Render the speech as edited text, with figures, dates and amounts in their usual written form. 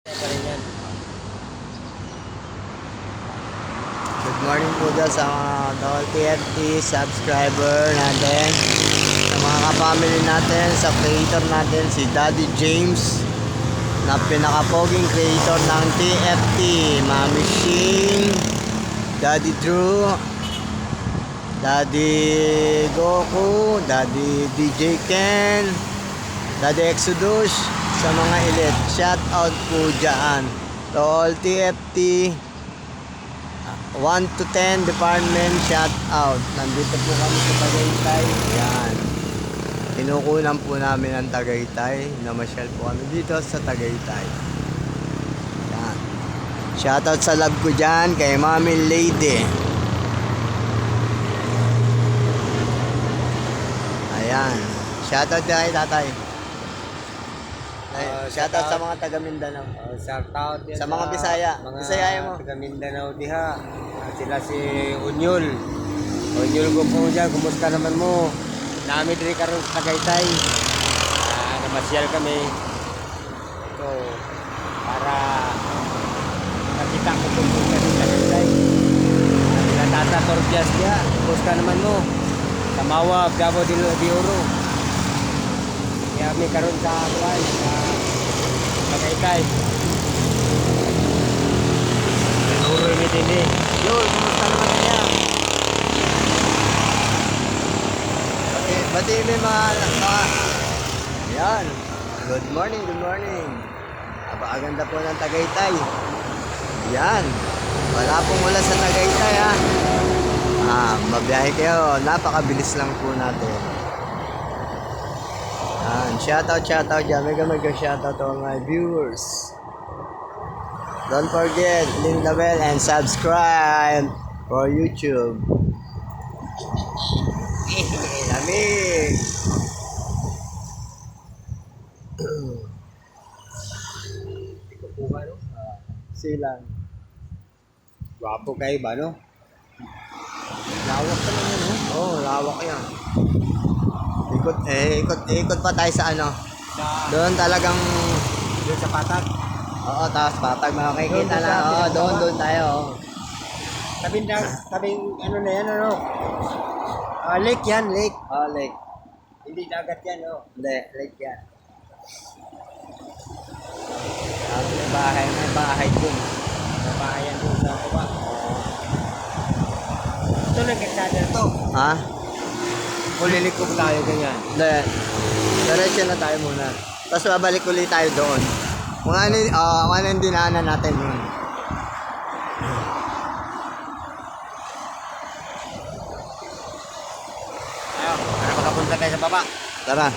Good morning po dyan sa mga TFT subscriber natin, sa mga kapamilya natin, sa creator natin, si Daddy James, na pinaka-poging creator ng TFT, Mami Shing, Daddy Drew, Daddy Goku, Daddy DJ Ken, Daddy Exodus, sa mga elite. Shout out po dyan to all TFT 1 to 10 department. Shout out. Nandito po kami sa Tagaytay. Yan, kinukunan po namin ang Tagaytay. Namasyal po kami dito sa Tagaytay. Yan. Shout out sa love ko dyan kay Mami Lady. Ayan. Shout out kay tatay. Shout out sa mga taga Mindanao. Shout out yan Sa mga Bisaya. Bisaya mo. taga Mindanao diha. Sila si Unyol. Unyol ko po dyan. Kumusta naman mo? Nami diri karon sa Tagaytay. Namasyal kami. So, para makita ko kung sa Tagaytay. Sila Tata Torbias diha. Kumusta naman mo? Sa Mawag, Davao de Oro. Kaya kami karon sa Kuan, sa Tagaytay. Uro ni Dini. Yul, kumusta naman niya? Bati may mga... Yan. Good morning, good morning. Napakaganda po ng Tagaytay. Yan. Wala pong ulan sa Tagaytay, ha. Mabiyahe kayo. Napakabilis lang po natin. Yan. Shoutout dyan. Mega shoutout to all my viewers. Don't forget, ring the bell and subscribe for YouTube. Lamig! Silang. Gwapo kayo ba, no? Lawak pa naman, no? Oo, lawak yan. Ikot pa tayo sa ano. Doon talagang... Doon sa Patak. Oo, tapos patag makikita Doon na. sa Oo, pinakababa. doon tayo. Tabing ano na yan, ano? Lake yan, lake. Oh, lake. Hindi dagat yan, no? Hindi, lake yan. Tapos may bahay doon. Nabahayan doon sa baba. Ito lang kalsada na to. Ha? Kulilikog tayo ganyan. Hindi. Diretso na tayo muna. Tapos babalik ulit tayo doon. Kung ano yung dinaanan natin yun. Ayaw, para makapunta tayo sa baba. Tara.